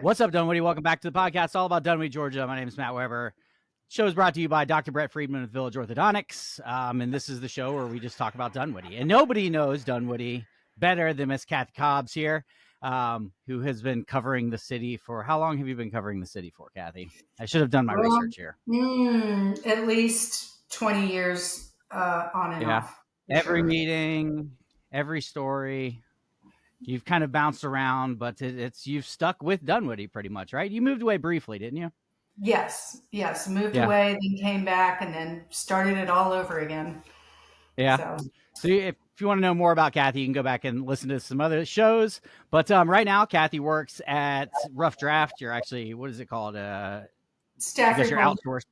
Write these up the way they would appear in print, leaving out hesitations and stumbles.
What's up, Dunwoody? Welcome back to the podcast, all about Dunwoody, Georgia. My name is Matt Weber. Show is brought to you by Dr. Brett Friedman with Village Orthodontics, and this is the show where we just talk about Dunwoody. And nobody knows Dunwoody better than Miss Cathy Cobbs here, who has been covering the city for, how long have you been covering the city for, Cathy? I should have done my research here. At least 20 years on and off. Every meeting, every story. You've kind of bounced around, but you've stuck with Dunwoody pretty much, right? You moved away briefly, didn't you? Yes. Moved away, then came back, and then started it all over again. Yeah. So if you want to know more about Cathy, you can go back and listen to some other shows. But right now, Cathy works at Rough Draft. You're actually, what is it called? Staff reporter. You're outsourced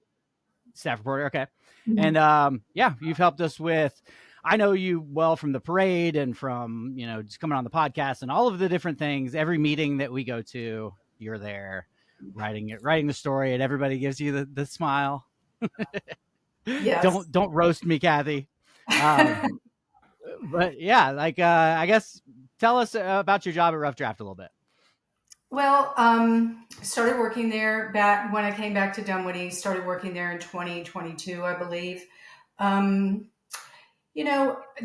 staff reporter. Okay. Mm-hmm. And you've helped us with, I know you well from the parade and from, just coming on the podcast and all of the different things. Every meeting that we go to, you're there writing the story, and everybody gives you the smile. Yes. Don't roast me, Cathy. But yeah, I guess tell us about your job at Rough Draft a little bit. Well, started working there back when I came back to Dunwoody, started working there in 2022, I believe.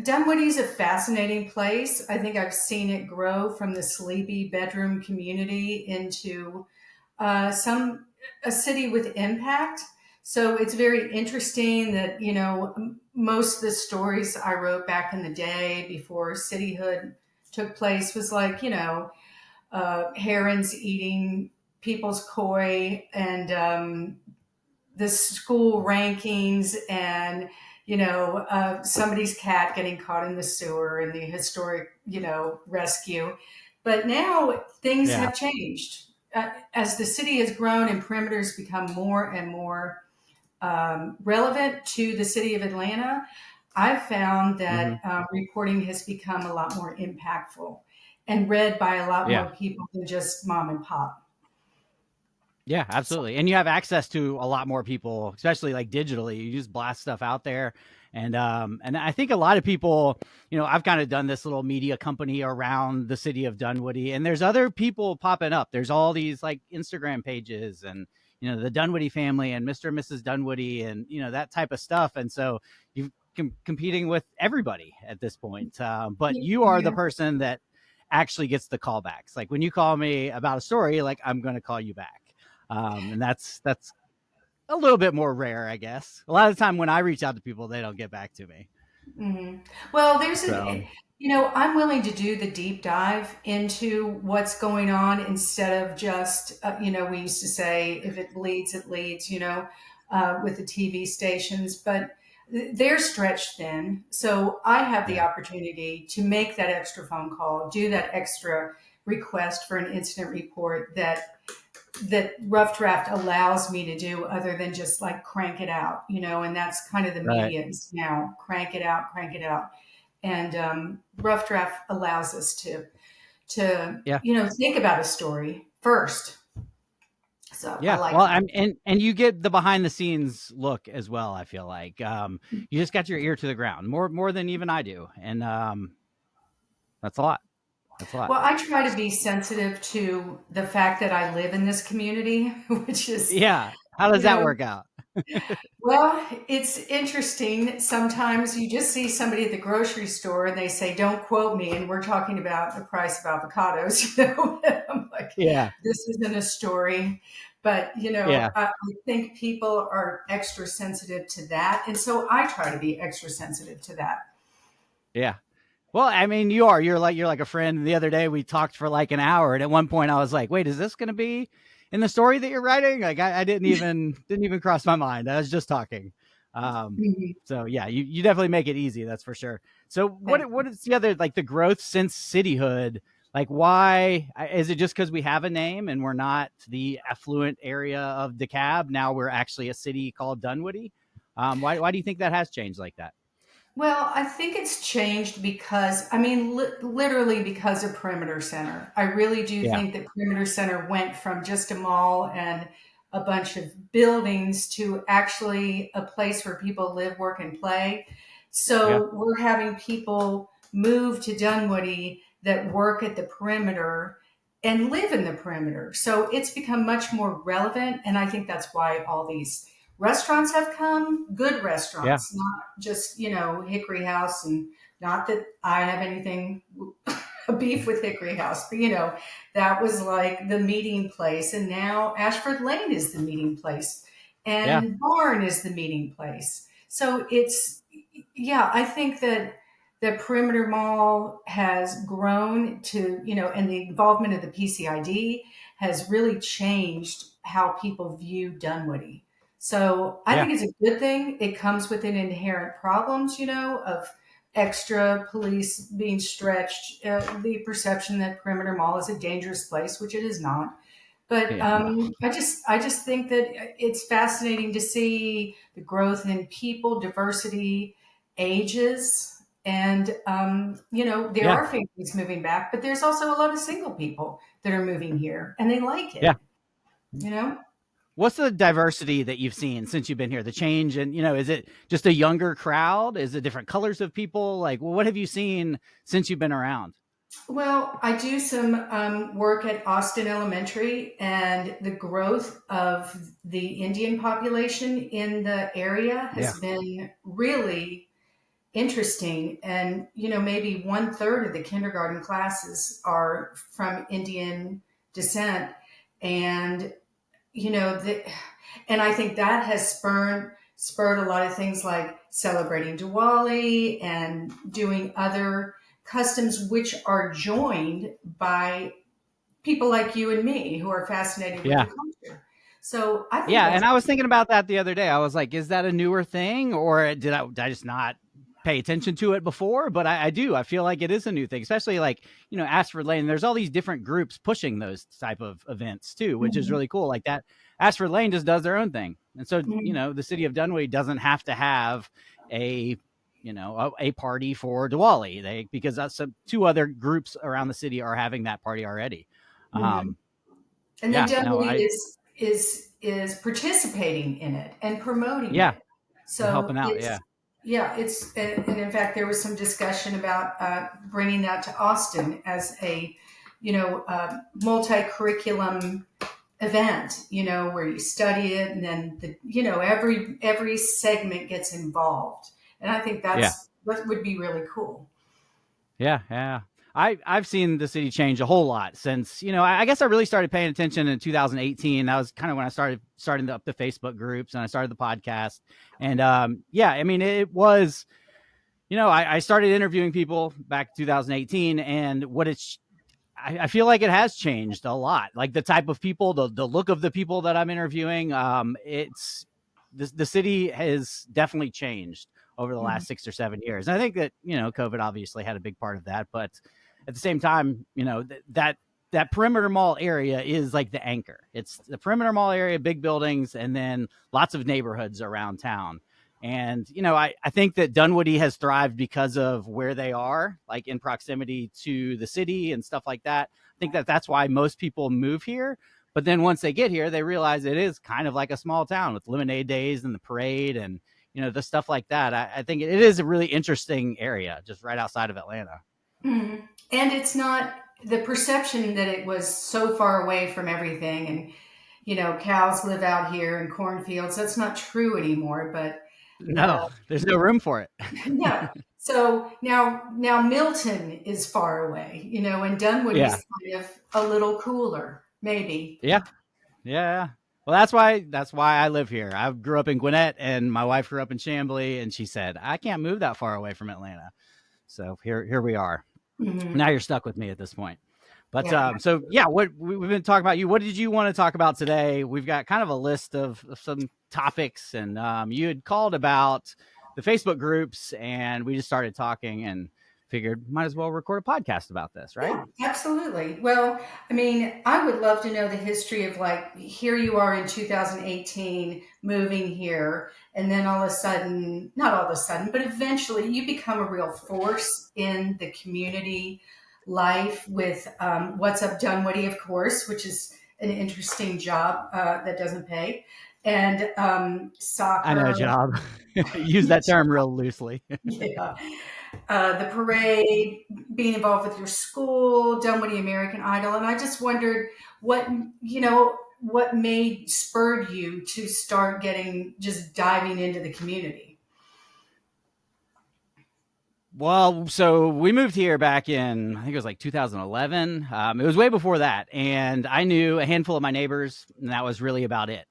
Dunwoody's a fascinating place. I think I've seen it grow from the sleepy bedroom community into a city with impact. So it's very interesting that, most of the stories I wrote back in the day before cityhood took place was like, herons eating people's koi and the school rankings and, somebody's cat getting caught in the sewer and the historic, rescue. But now things have changed. As the city has grown and perimeters become more and more relevant to the city of Atlanta, I've found that reporting has become a lot more impactful and read by a lot more people than just mom and pop. Yeah, absolutely. And you have access to a lot more people, especially like digitally. You just blast stuff out there. And I think a lot of people, I've kind of done this little media company around the city of Dunwoody, and there's other people popping up. There's all these like Instagram pages and, the Dunwoody family and Mr. and Mrs. Dunwoody and, that type of stuff. And so you're competing with everybody at this point. But you are the person that actually gets the callbacks. Like when you call me about a story, like I'm going to call you back. And that's a little bit more rare, I guess. A lot of the time when I reach out to people, they don't get back to me. Mm-hmm. Well, I'm willing to do the deep dive into what's going on instead of just, we used to say, if it bleeds, it leads, with the TV stations, but they're stretched thin. So I have the opportunity to make that extra phone call, do that extra request for an incident report that Rough Draft allows me to do, other than just like crank it out, and that's kind of the media is now, crank it out. And Rough Draft allows us to think about a story first. So and you get the behind the scenes look as well. I feel like you just got your ear to the ground more than even I do, and that's a lot. Well, I try to be sensitive to the fact that I live in this community, which is... Yeah. How does that work out? Well, it's interesting. Sometimes you just see somebody at the grocery store and they say, don't quote me. And we're talking about the price of avocados. I'm like, this isn't a story. But, I think people are extra sensitive to that. And so I try to be extra sensitive to that. Yeah. Well, I mean, you're like a friend. The other day we talked for like an hour, and at one point I was like, wait, is this going to be in the story that you're writing? Like I didn't even cross my mind. I was just talking. So yeah, you definitely make it easy. That's for sure. So what is the other, like the growth since cityhood? Like why is it just because we have a name and we're not the affluent area of DeKalb? Now we're actually a city called Dunwoody. Why do you think that has changed like that? Well, I think it's changed because, literally because of Perimeter Center. I really do think that Perimeter Center went from just a mall and a bunch of buildings to actually a place where people live, work, and play. So we're having people move to Dunwoody that work at the perimeter and live in the perimeter. So it's become much more relevant. And I think that's why all these restaurants have come, good Yeah. restaurants, not just, Hickory House. And not that I have anything a beef with Hickory House, but that was like the meeting place. And now Ashford Lane is the meeting place Yeah. and Barn is the meeting place. So yeah, I think that the perimeter mall has grown to, and the involvement of the PCID has really changed how people view Dunwoody. So I Yeah. think it's a good thing. It comes with an inherent problems, of extra police being stretched, the perception that perimeter mall is a dangerous place, which it is not. But Yeah. No. I just think that it's fascinating to see the growth in people, diversity, ages, and there Yeah. are families moving back, but there's also a lot of single people that are moving here, and they like Yeah. it. You know, What's the diversity that you've seen since you've been here? The change, and is it just a younger crowd? Is it different colors of people? Like, what have you seen since you've been around? well, I do some work at Austin Elementary, and the growth of the Indian population in the area Yeah. has been really interesting. And maybe one third of the kindergarten classes are from Indian descent. And you know the, and I think that has spurred a lot of things like celebrating Diwali and doing other customs, which are joined by people like you and me who are fascinated with the Yeah. culture. So I think Yeah, that's and I was thinking about that the other day. I was like, is that a newer thing, or did I just not pay attention to it before? But I do. I feel like it is a new thing, especially like Ashford Lane. There's all these different groups pushing those type of events too, which is Mhm, really cool. Like that, Ashford Lane just does their own thing, and so mhm, the city of Dunwoody doesn't have to have a a party for Diwali. Because that's two other groups around the city are having that party already. mhm. Um, And then yeah, no, Dunwoody I is participating in it and promoting yeah, it. they're So helping out. it's Yeah. yeah, it's and in fact there was some discussion about bringing that to Austin as a multi-curriculum event. Where you study it and then every segment gets involved. And I think Yeah. that would be really cool. Yeah, yeah. I've seen the city change a whole lot since, I guess I really started paying attention in 2018. That was kind of when I starting up the Facebook groups and I started the podcast. And yeah, I mean, it was, I started interviewing people back in 2018, and I feel like it has changed a lot. Like the type of people, the look of the people that I'm interviewing. It's the city has definitely changed over the Mhm. last 6 or 7 years. And I think that COVID obviously had a big part of that, but at the same time, that perimeter mall area is like the anchor. It's the perimeter mall area, big buildings, and then lots of neighborhoods around town. And, I think that Dunwoody has thrived because of where they are, like in proximity to the city and stuff like that. I think that that's why most people move here. But then once they get here, they realize it is kind of like a small town with lemonade days and the parade and, the stuff like that. I think it is a really interesting area just right outside of Atlanta. Mhm. And it's not the perception that it was so far away from everything, and cows live out here in cornfields. That's not true anymore. But No, there's no room for it. yeah. So now Milton is far away, and Yeah. Dunwoody's kind of a little cooler, maybe. Yeah. Yeah. Well, that's why I live here. I grew up in Gwinnett, and my wife grew up in Chamblee, and she said I can't move that far away from Atlanta. So here we are. Hmm. Now you're stuck with me at this point. But Yeah. so yeah, what we've been talking about you. What did you want to talk about today? We've got kind of a list of some topics, and you had called about the Facebook groups, and we just started talking and figured might as well record a podcast about this, right? Yeah, absolutely. Well, I mean, I would love to know the history of, like, here you are in 2018 moving here, and then all of a sudden, not all of a sudden, but eventually you become a real force in the community life with What's Up Dunwoody, of course, which is an interesting job that doesn't pay, and I know, soccer. job. Use that term real loosely. Yeah. the parade, being involved with your school, Dunwoody American Idol, and I just wondered what what made spurred you to start getting just diving into the community. Well, so we moved here back in, I think it was like 2011. It was way before that. And I knew a handful of my neighbors, and that was really about it.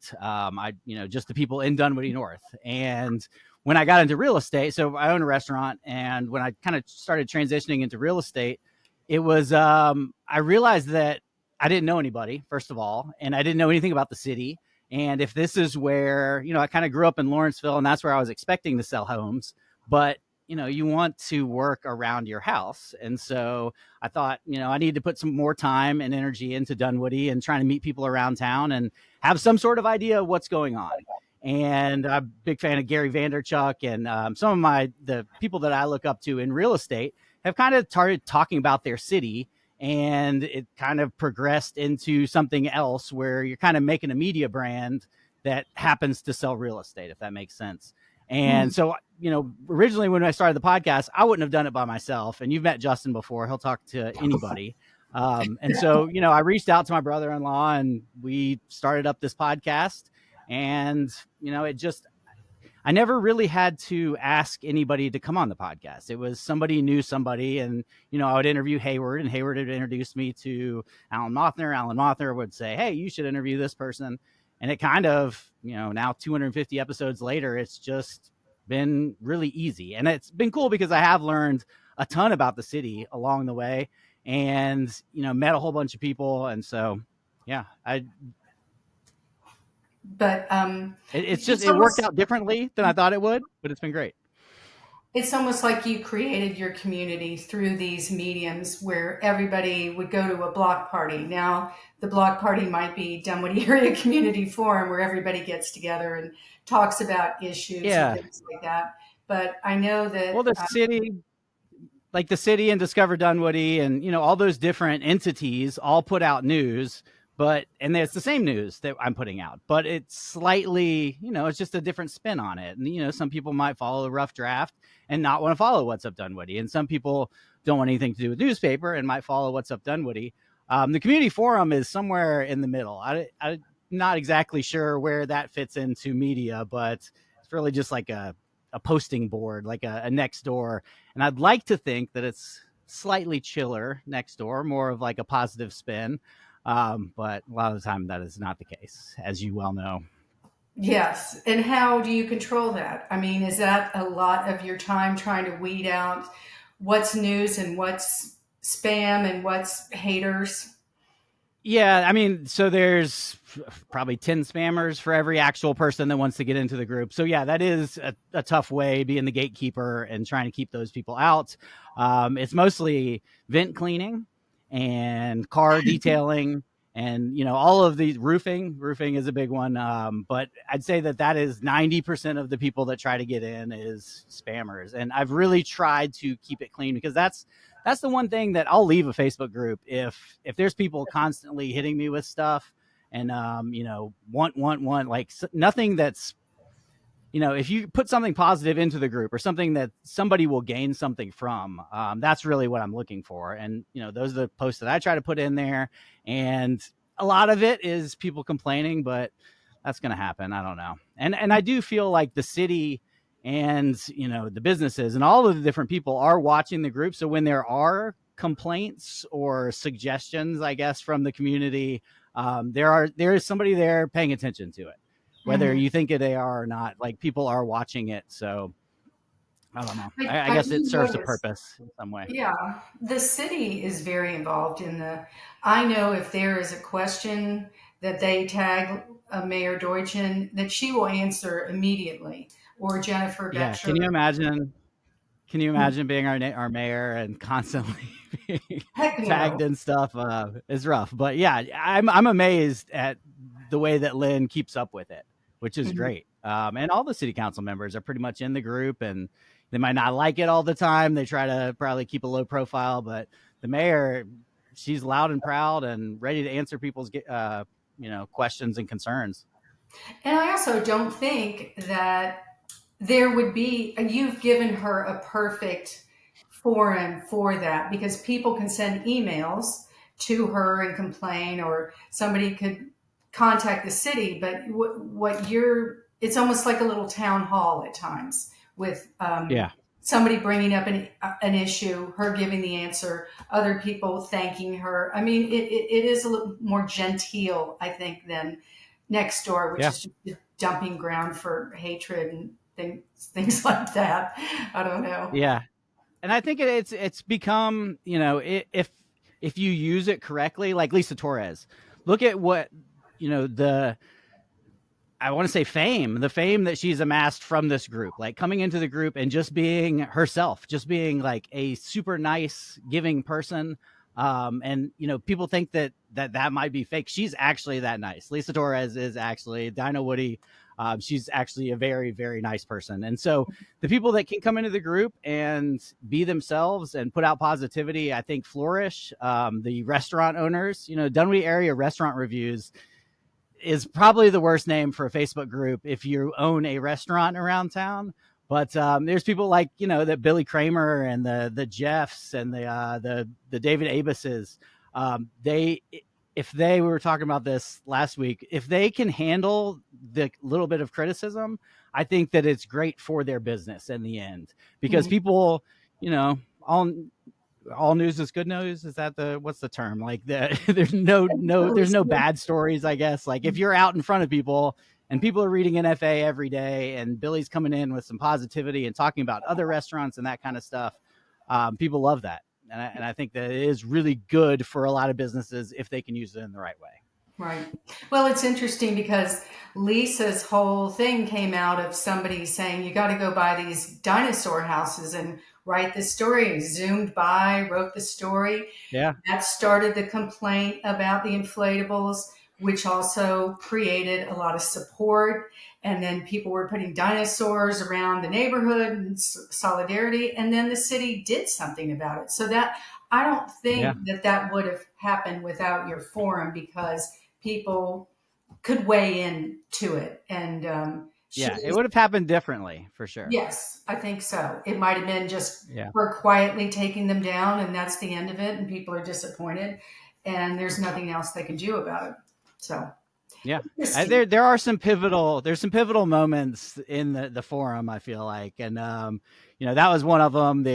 Just the people in Dunwoody North. And when I got into real estate, so I own a restaurant. And when I kind of started transitioning into real estate, I realized that I didn't know anybody, first of all, and I didn't know anything about the city. And if this is where, I kind of grew up in Lawrenceville, and that's where I was expecting to sell homes. But you want to work around your house. And so I thought, I need to put some more time and energy into Dunwoody and trying to meet people around town and have some sort of idea of what's going on. And I'm a big fan of Gary Vanderchuck, and some of the people that I look up to in real estate have kind of started talking about their city, and it kind of progressed into something else where you're kind of making a media brand that happens to sell real estate, if that makes sense. And so, originally when I started the podcast, I wouldn't have done it by myself. And you've met Justin before. He'll talk to anybody. And so, I reached out to my brother-in-law and we started up this podcast. And, I never really had to ask anybody to come on the podcast. It was somebody knew somebody, and, I would interview Hayward, and Hayward would introduce me to Alan Mothner. Alan Mothner would say, hey, you should interview this person. And it kind of, now 250 episodes later, it's just been really easy. And it's been cool because I have learned a ton about the city along the way and, met a whole bunch of people. And so, yeah, But it worked out differently than I thought it would, but it's been great. it's almost like you created your community through these mediums where everybody would go to a block party. Now, the block party might be Dunwoody Area Community Forum, where everybody gets together and talks about issues and Yeah. things like that. But I know Well, that, the city and Discover Dunwoody and, all those different entities all put out news, and it's the same news that I'm putting out, but it's slightly, it's just a different spin on it. And, some people might follow a rough draft and not want to follow What's Up Dunwoody. And some people don't want anything to do with newspaper and might follow What's Up Dunwoody. The community forum is somewhere in the middle. I'm not exactly sure where that fits into media, but it's really just like a posting board, like a next door. And I'd like to think that it's slightly chiller next door, more of like a positive spin. But a lot of the time that is not the case, as you well know. yes. And how do you control that? I mean, is that a lot of your time trying to weed out what's news and what's spam and what's haters? Yeah, I mean, so there's probably 10 spammers for every actual person that wants to get into the group. So yeah, that is a tough way, being the gatekeeper and trying to keep those people out. It's mostly vent cleaning and car detailing and, all of these roofing is a big one. But I'd say that is 90% of the people that try to get in is spammers. And I've really tried to keep it clean because that's the one thing that I'll leave a Facebook group if there's people constantly hitting me with stuff and want like nothing that's, if you put something positive into the group or something that somebody will gain something from, that's really what I'm looking for. And those are the posts that I try to put in there, and a lot of it is people complaining, but that's going to happen. I don't know. And I do feel like the city and the businesses and all of the different people are watching the group. So when there are complaints or suggestions, I guess, from the community, there is somebody there paying attention to it, whether Mhm. you think they are or not. Like, people are watching it. So I don't know. I I guess do it serves a notice, purpose in some way. yeah, the city is very involved in I know if there is a question that they tag Mayor Deutschen, that she will answer immediately, or Jennifer Yeah. Betcher. Can you imagine being our mayor and constantly being Heck tagged no. and stuff? Is rough, but yeah, I'm amazed at the way that Lynn keeps up with it, which is Mhm. great. And all the city council members are pretty much in the group, and they might not like it all the time. They try to probably keep a low profile, but the mayor, she's loud and proud and ready to answer people's questions and concerns. And I also don't think that there would be, you've given her a perfect forum for that, because people can send emails to her and complain, or somebody could contact the city. But what you're, it's almost like a little town hall at times, with Yeah. somebody bringing up an issue, her giving the answer, other people thanking her. I mean, it is a little more genteel, I think, than next door, which Yeah. is just a dumping ground for hatred and things like that. I don't know. Yeah. And I think it's become, if you use it correctly, like Lisa Torres, look at what, the I want to say the fame that she's amassed from this group, like coming into the group and just being herself, just being like a super nice, giving person. And people think that might be fake. She's actually that nice. Lisa Torres is actually Dunwoody. She's actually a very, very nice person. And so the people that can come into the group and be themselves and put out positivity, I think flourish. The restaurant owners, Dunwoody area restaurant reviews is probably the worst name for a Facebook group if you own a restaurant around town. But there's people like that Billy Kramer and the Jeffs and the David Abises. They if they we were talking about this last week, if they can handle the little bit of criticism, I think that it's great for their business in the end, because Mhm. people, all news is good news. Is that what's the term? Like there's no bad stories, I guess. Like if you're out in front of people and people are reading NFA every day and Billy's coming in with some positivity and talking about other restaurants and that kind of stuff, people love that. And I think that it is really good for a lot of businesses if they can use it in the right way. Right. Well, it's interesting because Lisa's whole thing came out of somebody saying, you got to go buy these dinosaur houses and write the story. Zoomed by, wrote the story. Yeah. That started the complaint about the inflatables, which also created a lot of support. And then people were putting dinosaurs around the neighborhood and solidarity. And then the city did something about it. So that, I don't Yeah. think that would have happened without your forum, because people could weigh in to it. And Yeah. It would have happened differently for sure. yes, I think so. It might have been just Yeah. her quietly taking them down, and that's the end of it, and people are disappointed, and there's nothing else they can do about it. So Yeah. interesting. There's some pivotal moments in the forum, I feel like. And, that was one of them.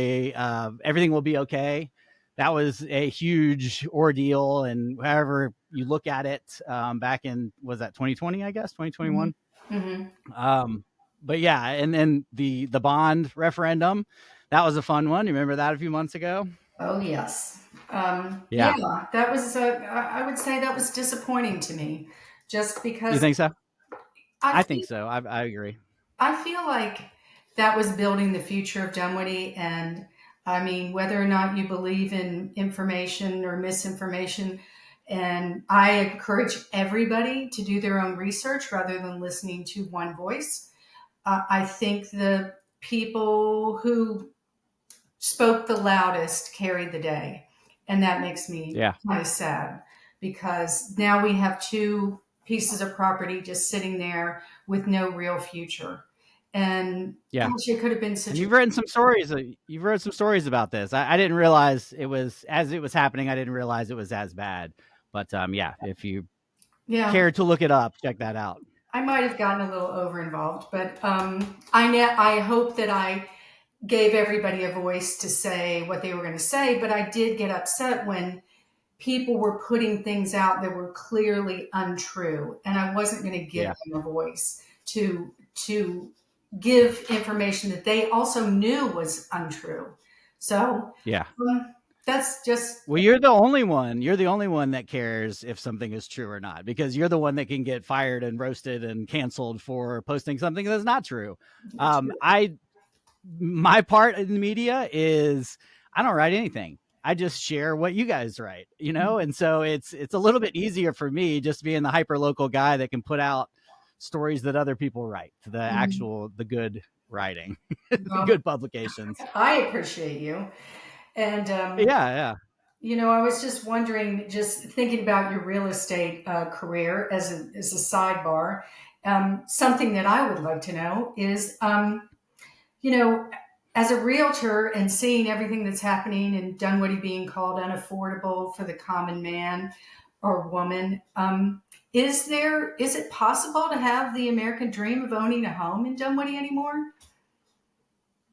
Everything will be okay. That was a huge ordeal. And however you look at it, back in, was that 2020, I guess, 2021. Mm-hmm. But yeah. And then the bond referendum, that was a fun one. You remember that a few months ago? Oh yes, Yeah. yeah. That was. I would say that was disappointing to me, just You because think so? I I think feel so. I agree. I feel like that was building the future of Dunwoody. And I mean, whether or not you believe in information or misinformation, and I encourage everybody to do their own research rather than listening to one voice. I think the people who spoke the loudest carried the day. And that makes me Yeah. kind of sad, because now we have two pieces of property just sitting there with no real future. And Yeah. gosh, it could have been And such a, you've written some stories. You've written some stories about this. I didn't realize it was, as it was happening. I didn't realize it was as bad. But yeah, if you yeah, care to look it up, check that out. I might have gotten a little over involved, but I hope that I gave everybody a voice to say what they were going to say. But I did get upset when people were putting things out that were clearly untrue, and I wasn't going to give Yeah. them a voice to give information that they also knew was untrue. So Yeah. that's just, Well, you're the only one. You're the only one that cares if something is true or not, because you're the one that can get fired and roasted and canceled for posting something that's not true. I My part in the media is I don't write anything. I just share what you guys write, and so it's a little bit easier for me just being the hyper local guy that can put out stories that other people write, the good writing, the well, good publications. I appreciate you. And Yeah, yeah, I was just wondering, just thinking about your real estate career as a sidebar. Something that I would like to know is, you know, as a realtor and seeing everything that's happening in Dunwoody being called unaffordable for the common man or woman, is it possible to have the American dream of owning a home in Dunwoody anymore?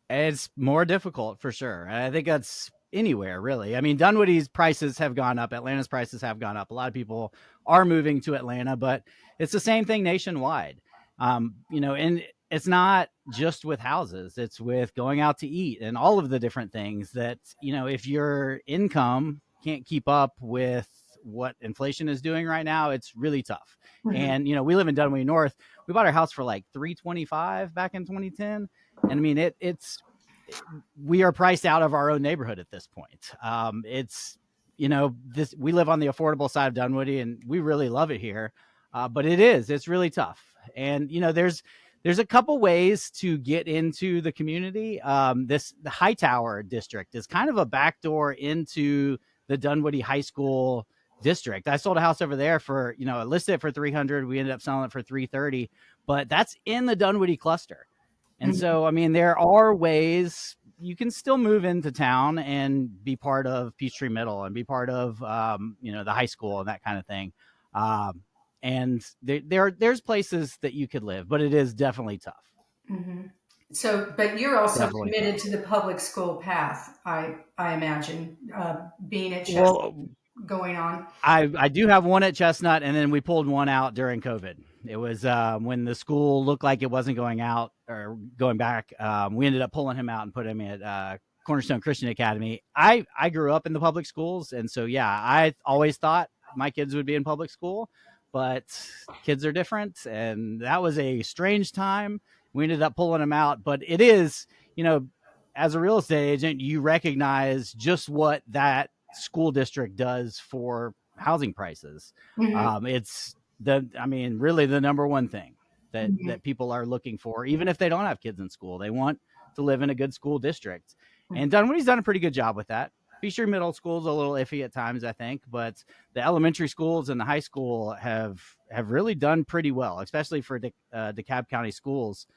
It's more difficult for sure. I think that's anywhere really. I mean, Dunwoody's prices have gone up. Atlanta's prices have gone up. A lot of people are moving to Atlanta, but it's the same thing nationwide. And it's not just with houses. It's with going out to eat and all of the different things that, if your income can't keep up with what inflation is doing right now, it's really tough. Mm-hmm. And, we live in Dunwoody North. We bought our house for like 325 back in 2010. And I mean, we are priced out of our own neighborhood at this point. We live on the affordable side of Dunwoody and we really love it here. But it's really tough. And, there's a couple ways to get into the community. The Hightower district is kind of a backdoor into the Dunwoody High School district. I sold a house over there for, I listed it for 300. We ended up selling it for 330, but that's in the Dunwoody cluster. And so, I mean, there are ways you can still move into town and be part of Peachtree Middle and be part of, the high school and that kind of thing. And there's places that you could live, but it is definitely tough. Mm-hmm. So, but you're also Definitely committed tough. to the public school path, I imagine, being at Chestnut Well, going on. I do have one at Chestnut, and then we pulled one out during COVID. It was when the school looked like it wasn't going out or going back. We ended up pulling him out and put him at Cornerstone Christian Academy. I grew up in the public schools, and so yeah, I always thought my kids would be in public school, but kids are different, and that was a strange time. We ended up pulling him out, but it is, as a real estate agent, you recognize just what that school district does for housing prices. Mm-hmm. It's really the number one thing that Mm-hmm. people are looking for, even if they don't have kids in school. They want to live in a good school district, Mm-hmm. and Dunwoody's done a pretty good job with that. Peachtree Middle School's a little iffy at times, I think, but the elementary schools and the high school have really done pretty well, especially for DeKalb County schools.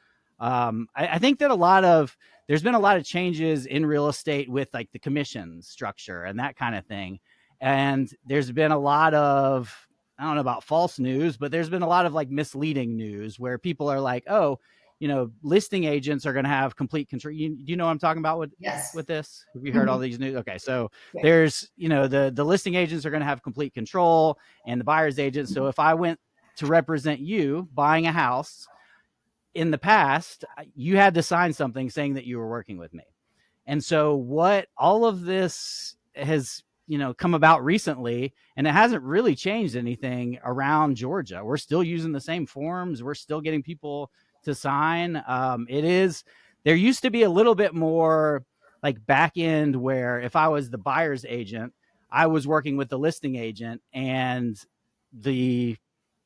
I think that there's been a lot of changes in real estate with like the commission structure and that kind of thing. And there's been a lot of, I don't know about false news, but there's been a lot of like misleading news where people are like, oh, listing agents are going to have complete control. Do you know what I'm talking about Yes. with this? Have you heard Mm-hmm. all these news? Okay. So Yeah. there's, the listing agents are going to have complete control and the buyer's agents. So if I went to represent you buying a house, in the past, you had to sign something saying that you were working with me. And so what all of this has, come about recently, and it hasn't really changed anything around Georgia. We're still using the same forms. We're still getting people to sign. There used to be a little bit more like back end where if I was the buyer's agent, I was working with the listing agent, and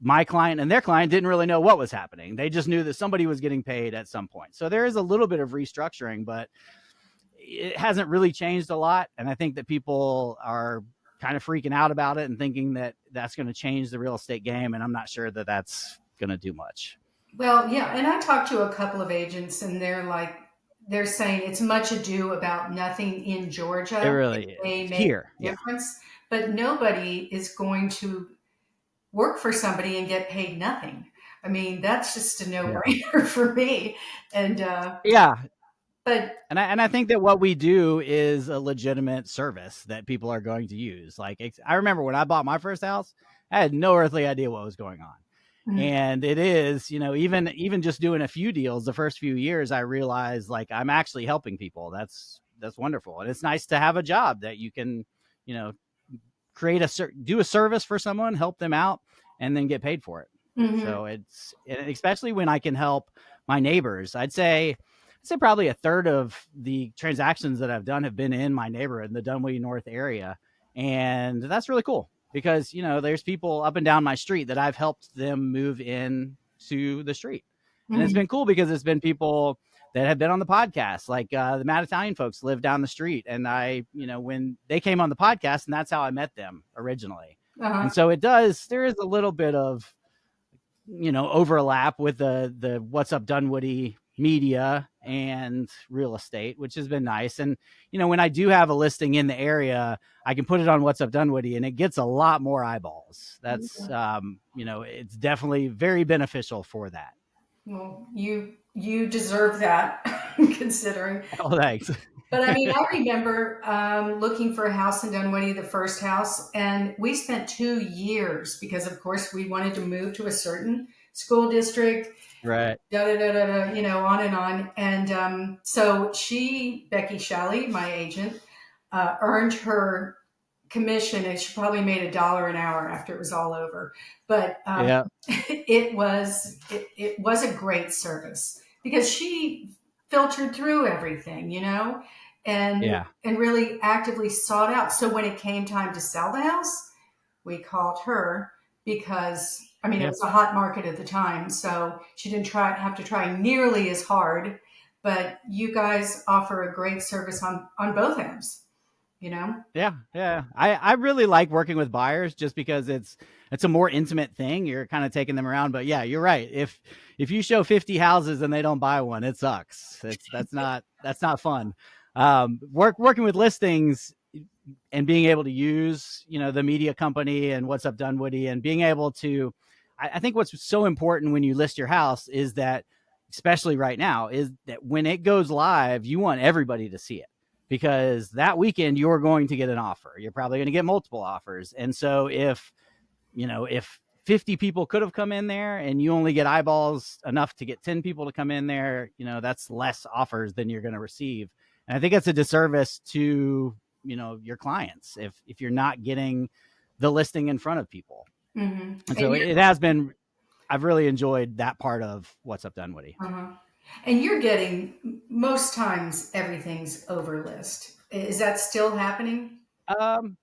my client and their client didn't really know what was happening. They just knew that somebody was getting paid at some point. So there is a little bit of restructuring, but it hasn't really changed a lot. And I think that people are kind of freaking out about it and thinking that that's going to change the real estate game. And I'm not sure that that's going to do much. Well, yeah, and I talked to a couple of agents, and they're saying it's much ado about nothing in It Georgia. It really may is make here. a Yeah. difference, but nobody is going to work for somebody and get paid nothing. I mean, that's just a Yeah. no-brainer for me. And Yeah. but And I think that what we do is a legitimate service that people are going to use. Like I remember when I bought my first house, I had no earthly idea what was going on. mm, And it is, even just doing a few deals the first few years, I realized like I'm actually helping people. That's wonderful. And it's nice to have a job that you can, you know, do a service for someone, help them out, and then get paid for it. mhm, So especially when I can help my neighbors. I'd say probably a third of the transactions that I've done have been in my neighborhood in the Dunwoody North area. And that's really cool because, there's people up and down my street that I've helped them move in to the street. And it's mhm, been cool because it's been people that have been on the podcast, like the Mad Italian folks live down the street. And when they came on the podcast, and that's how I met them originally. uh-huh. And so there is a little bit of, overlap with the What's Up Dunwoody media and real estate, which has been nice. And, when I do have a listing in the area, I can put it on What's Up Dunwoody and it gets a lot more eyeballs. That's, it's definitely very beneficial for that. Well, you deserve that, considering. Oh, thanks. But I mean, I remember looking for a house in Dunwoody, the first house, and we spent 2 years because, of course, we wanted to move to a certain school district. Right. Da da da da da, on and on. And so Becky Shelley, my agent, earned her commission, and she probably made $1 an hour after it was all over. But Yeah. it was a great service because she filtered through everything, and Yeah. and really actively sought out. So when it came time to sell the house, we called her because I mean it Yeah. was a hot market at the time, so she didn't have to try nearly as hard. But you guys offer a great service on both ends, you know. Yeah, yeah. I really like working with buyers just because it's a more intimate thing. You're kind of taking them around, but yeah, you're right. If you show 50 houses and they don't buy one, it sucks. That's not fun. Working with listings and being able to use, the media company and What's Up Dunwoody and being able to, I think what's so important when you list your house is that, especially right now, is that when it goes live, you want everybody to see it because that weekend you're going to get an offer. You're probably going to get multiple offers. And so if 50 people could have come in there and you only get eyeballs enough to get 10 people to come in there, that's less offers than you're going to receive. And I think it's a disservice to, your clients if you're not getting the listing in front of people. Mm-hmm. And so it has been, I've really enjoyed that part of What's Up Dunwoody. Uh-huh. And you're getting most times everything's over list. Is that still happening?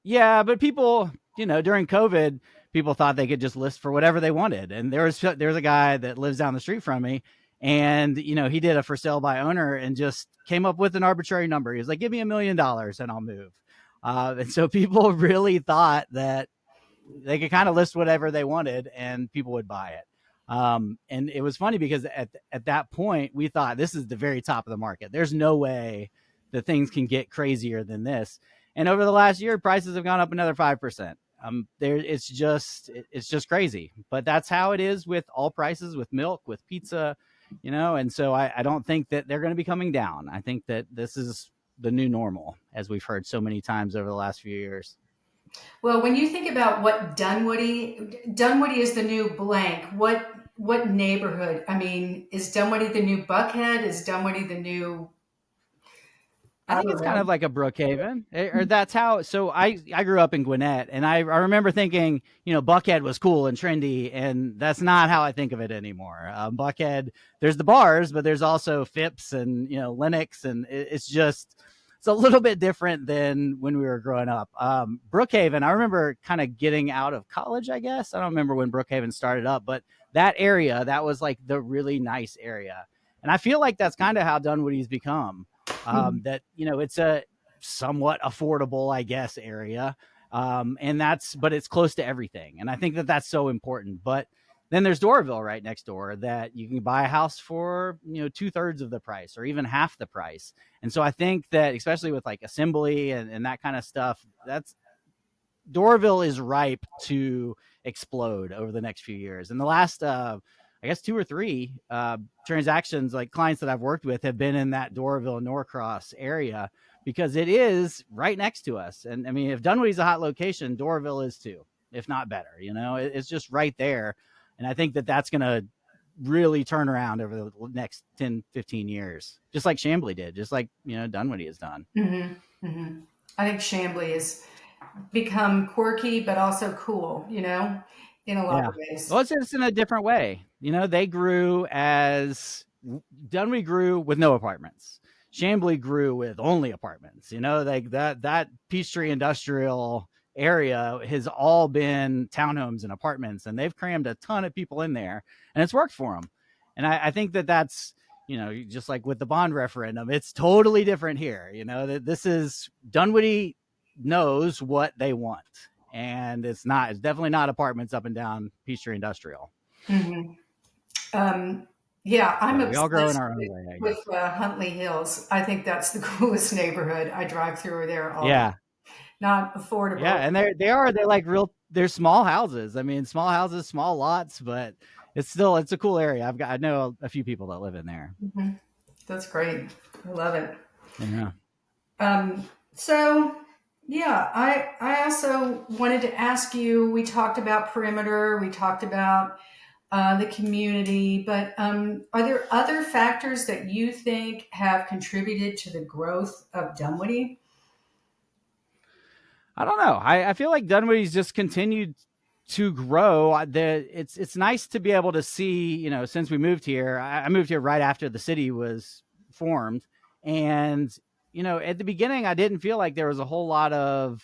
Yeah, but people, during COVID, people thought they could just list for whatever they wanted. And there's a guy that lives down the street from me, and he did a for sale by owner and just came up with an arbitrary number. He was like, "Give me $1 million and I'll move." And so people really thought that they could kind of list whatever they wanted and people would buy it. And it was funny because at that point we thought this is the very top of the market. There's no way that things can get crazier than this. And over the last year, prices have gone up another 5%. It's just crazy. But that's how it is with all prices, with milk, with pizza, And so I don't think that they're going to be coming down. I think that this is the new normal, as we've heard so many times over the last few years. Well, when you think about what Dunwoody is the new blank. What neighborhood? I mean, is Dunwoody the new Buckhead? Is Dunwoody the new? I I think don't it's kind of know. like a Brookhaven, or that's how. So I grew up in Gwinnett, and I remember thinking, Buckhead was cool and trendy, and that's not how I think of it anymore. Buckhead, there's the bars, but there's also Phipps and Lennox, and it's a little bit different than when we were growing up. Brookhaven, I remember kind of getting out of college, I guess. I don't remember when Brookhaven started up, but that area, that was like the really nice area, and I feel like that's kind of how Dunwoody's become. That it's a somewhat affordable, I guess, area, but it's close to everything, and I think that that's so important. But then there's Doraville right next door that you can buy a house for 2/3 of the price or even half the price. And so I think that especially with like assembly and that kind of stuff, that's Doraville is ripe to explode over the next few years. And the last, I guess, 2 or 3 transactions, like clients that I've worked with, have been in that Doraville Norcross area because it is right next to us. And I mean, if Dunwoody's a hot location, Doraville is too, if not better. It's just right there. And I think that that's going to really turn around over the next 10, 15 years, just like Chambly did, just like, Dunwoody has done. Mm-hmm. Mm-hmm. I think Chambly has become quirky, but also cool. In a lot Yeah. of ways. Well, it's just in a different way. They grew as Dunwoody grew with no apartments. Chambly grew with only apartments. Like that Peachtree industrial area has all been townhomes and apartments, and they've crammed a ton of people in there, and it's worked for them. And I think that that's just like with the bond referendum, it's totally different here. That this is Dunwoody knows what they want, and it's definitely not apartments up and down Peachtree Industrial. Mm-hmm. Yeah, I'm So we all grow in obsessed our own way, I with guess. Huntley Hills. I think that's the coolest neighborhood. I drive through there all the Yeah. not Yeah. affordable. And they're like they're small houses. I mean, small houses, small lots, but it's a cool area. I know a few people that live in there. Mhm. That's great. I love it. Yeah. So yeah, I also wanted to ask you. We talked about perimeter. We talked about the community, but are there other factors that you think have contributed to the growth of Dunwoody? I don't know. I feel like Dunwoody's just continued to grow. It's nice to be able to see, since we moved here. I moved here right after the city was formed, and at the beginning, I didn't feel like there was a whole lot of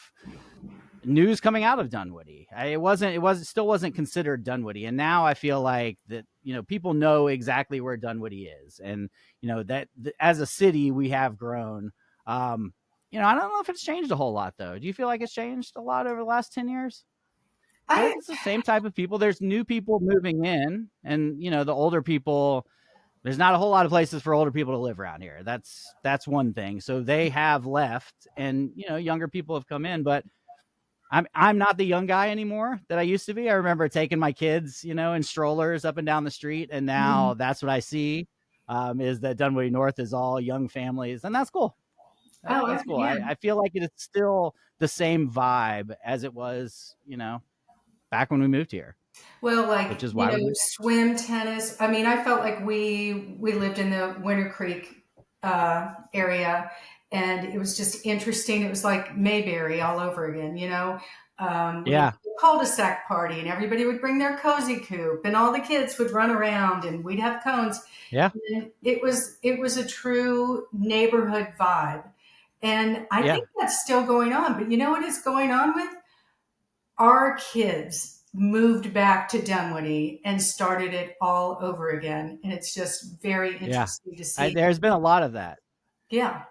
news coming out of Dunwoody. It still wasn't considered Dunwoody, and now I feel like that people know exactly where Dunwoody is, and as a city we have grown. I don't know if it's changed a whole lot though. Do you feel like it's changed a lot over the last 10 years? I feel like I it's the same type of people. There's new people moving in, and the older people. There's not a whole lot of places for older people to live around here. That's one thing. So they have left, and younger people have come in, but I'm not the young guy anymore that I used to be. I remember taking my kids, in strollers up and down the street, and now that's what I see. Is that Dunwoody North is all young families, and that's cool. That's cool. yeah. I feel like it's still the same vibe as it was, back when we moved here, Well, which like, is why we moved. swim, tennis. I mean, I felt like we lived in the Winter Creek area, and it was just interesting. It was like Mayberry all over again, we had Yeah, a cul-de-sac party, and everybody would bring their cozy coop, and all the kids would run around, and we'd have cones. yeah, And it was a true neighborhood vibe, and I yeah, think that's still going on. But you know what is going on with our kids moved back to Dunwoody and started it all over again. And it's just very yeah. interesting to see. There's been a lot of that. Yeah.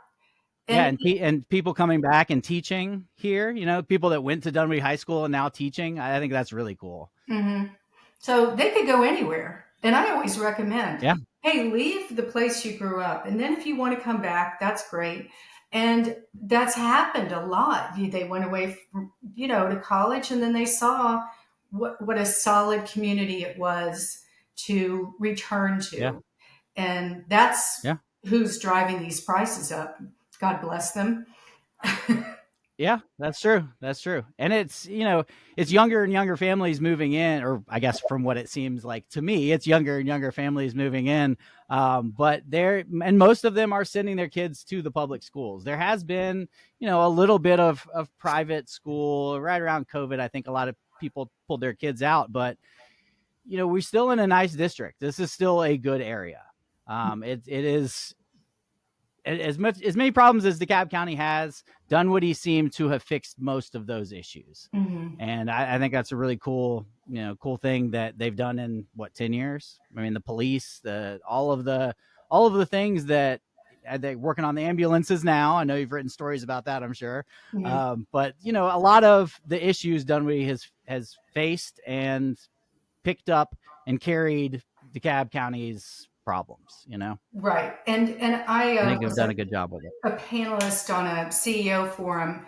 Yeah, And and people coming back and teaching here. People that went to Dunwoody High School and now teaching. I think that's really cool. mhm. So they could go anywhere. And I always recommend, Yeah, hey, leave the place you grew up. And then if you want to come back, that's great. And that's happened a lot. They went away from, to college, and then they saw what a solid community it was to return yeah, to. And that's yeah. who's driving these prices up. God bless them. Yeah, that's true. That's true. And it's younger and younger families moving in, or I guess from what it seems like to me, it's younger and younger families moving in. But and most of them are sending their kids to the public schools. There has been, a little bit of private school right around COVID. I think a lot of people pulled their kids out, but we're still in a nice district. This is still a good area. It is as many problems as DeKalb County has. Dunwoody seemed to have fixed most of those issues, Mhm. and I think that's a really cool thing that they've done in 10 years. I mean, the police, all of the things that they're working on the ambulances now. I know you've written stories about that, I'm sure. Mhm. But a lot of the issues Dunwoody has faced and picked up and carried DeKalb County's problems. Right. And I I think they've was done a good job with it. a panelist on a CEO forum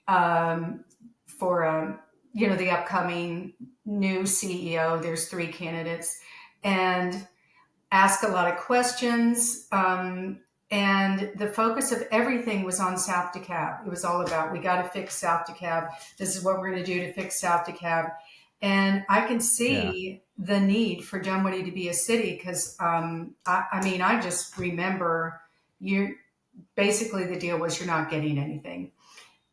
um, for the upcoming new CEO. There's three candidates, and ask a lot of questions. And the focus of everything was on South DeKalb. It was all about, we got to fix South DeKalb. This is what we're going to do to fix South DeKalb. And I can Yeah, see the need for Dunwoody to be a city because, I mean, I just remember you basically the deal was you're not getting anything.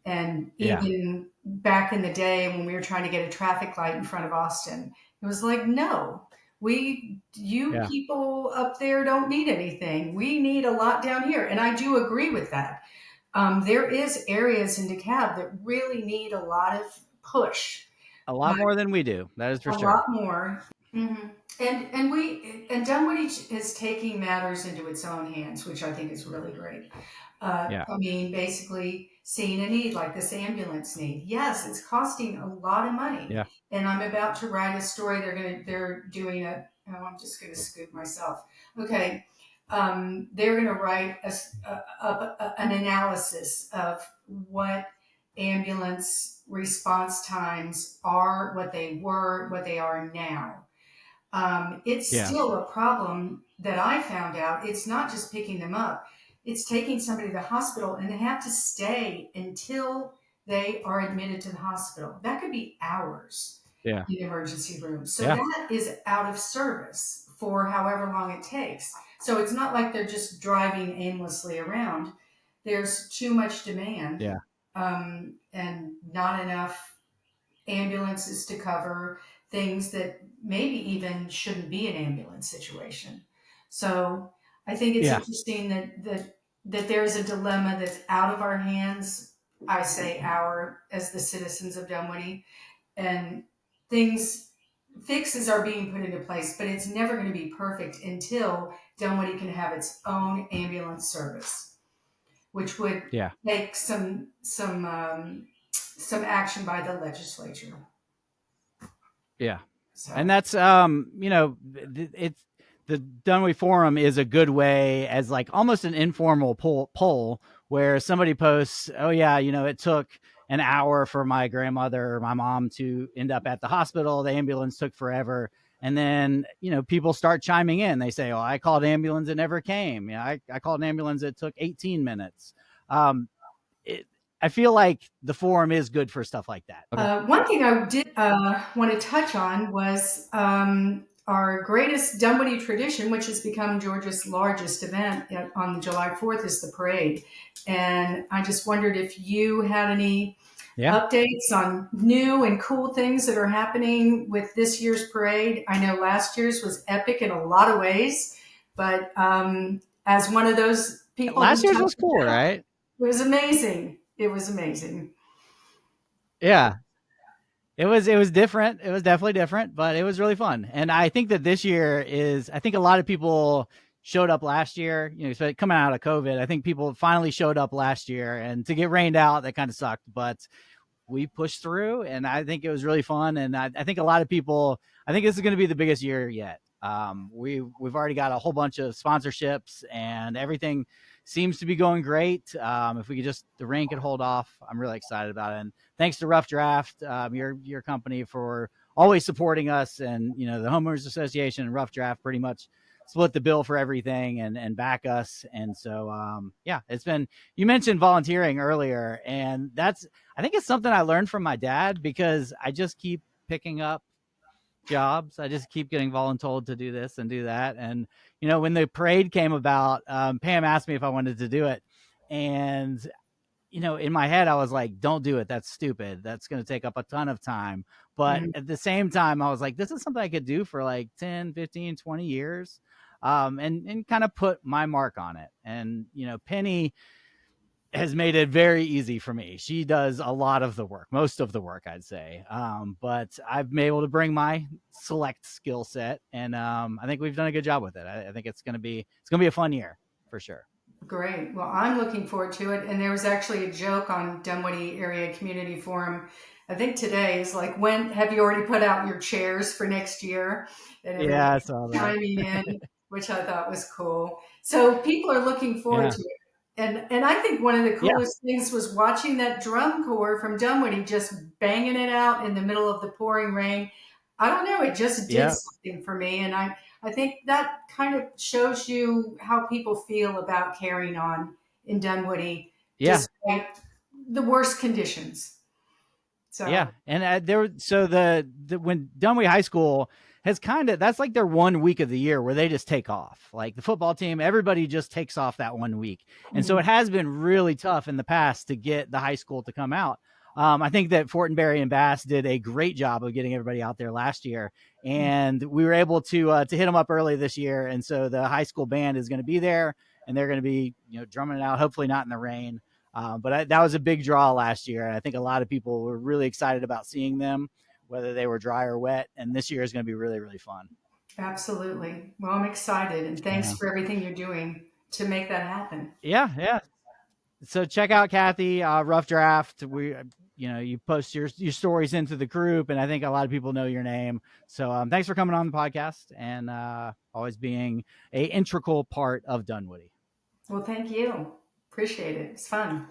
And yeah, even back in the day when we were trying to get a traffic light in front of Austin, it was like, no, you yeah, people up there don't need anything. We need a lot down here. And I do agree with that. There is areas in DeKalb that really need a lot of push, a lot more than we do. That is for a sure. lot more. hmm And Dunwoody is taking matters into its own hands, which I think is really great. Yeah, I mean, basically seeing a need like this ambulance need. Yes, it's costing a lot of money, yeah, and I'm about to write a story. They're doing Oh, I'm just going to scoop myself. Okay. They're going to write an analysis of what ambulance response times are, what they were, what they are now. It's Yeah. still a problem that I found out. It's not just picking them up, it's taking somebody to the hospital and they have to stay until they are admitted to the hospital. That could be hours Yeah. in the emergency room. So Yeah. that is out of service for however long it takes. So it's not like they're just driving aimlessly around. There's too much demand, Yeah. and not enough ambulances to cover things that maybe even shouldn't be an ambulance situation. So I think it's Yeah. interesting that there's a dilemma that's out of our hands. I say our as the citizens of Dunwoody, and things fixes are being put into place, but it's never going to be perfect until Dunwoody can have its own ambulance service, which would Yeah. take some action by the legislature. Yeah. And So that's it's the Dunway Forum is a good way as like almost an informal poll where somebody posts, oh yeah, it took an hour for my grandmother or my mom to end up at the hospital. The ambulance took forever. And then, people start chiming in. They say, oh, I called ambulance, it never came. I called an ambulance, it took 18 minutes. Um, it, I feel like the forum is good for stuff like that. Okay. one thing I did want to touch on was our greatest Dunwoody tradition, which has become Georgia's largest event on July 4th, is the parade. And I just wondered if you had any Yeah. updates on new and cool things that are happening with this year's parade. I know last year's was epic in a lot of ways, but as one of those people who Last year's touched was cool, it out, right? it was amazing. It was amazing. Yeah. It was different. It was definitely different, but it was really fun. And I think that this year is I think a lot of people showed up last year, so coming out of COVID. I think people finally showed up last year, and to get rained out, that kind of sucked, but we pushed through, and I think it was really fun. And I think a lot of people, I think this is going to be the biggest year yet. We've already got a whole bunch of sponsorships, and everything seems to be going great. If we could just the rain could hold off, I'm really excited about it. And thanks to Rough Draft, your company, for always supporting us, and the Homeowners Association and Rough Draft pretty much split the bill for everything and back us. And so yeah, it's been. You mentioned volunteering earlier, and I think it's something I learned from my dad, because I just keep picking up jobs. I just keep getting voluntold to do this and do that. And, when the parade came about, Pam asked me if I wanted to do it. And, in my head, I was like, don't do it. That's stupid. That's going to take up a ton of time. But Mhm. at the same time, I was like, this is something I could do for like 10, 15, 20 years. And kind of put my mark on it. And, Penny has made it very easy for me. She does a lot of the work, most of the work, I'd say. But I've been able to bring my select skill set, and I think we've done a good job with it. I think it's gonna be a fun year for sure. Great. Well, I'm looking forward to it. And there was actually a joke on Dunwoody Area Community Forum. I think today is like, when have you already put out your chairs for next year? And Yeah, everybody I saw that. chiming in, which I thought was cool. So people are looking forward Yeah, to it. And I think one of the yeah, coolest things was watching that drum corps from Dunwoody just banging it out in the middle of the pouring rain. I don't know, it just did yeah, something for me. And I think that kind of shows you how people feel about carrying on in Dunwoody yeah. despite the worst conditions. Yeah, So, and so the when Dunway High School has that's like their 1 week of the year where they just take off. Like the football team, everybody just takes off that 1 week, and so mhm, it has been really tough in the past to get the high school to come out. I think that Fortenberry and Bass did a great job of getting everybody out there last year, and we were able to hit them up early this year. And so the high school band is going to be there, and they're going to be drumming it out. Hopefully not in the rain. But that was a big draw last year, and I think a lot of people were really excited about seeing them, whether they were dry or wet. And this year is going to be really, really fun. absolutely. Well, I'm excited and thanks Yeah, for everything you're doing to make that happen. yeah, yeah. So check out Cathy, Rough Draft. You post your stories into the group, and I think a lot of people know your name. So thanks for coming on the podcast and always being a integral part of Dunwoody. Well, thank you. Appreciate it. It's fun.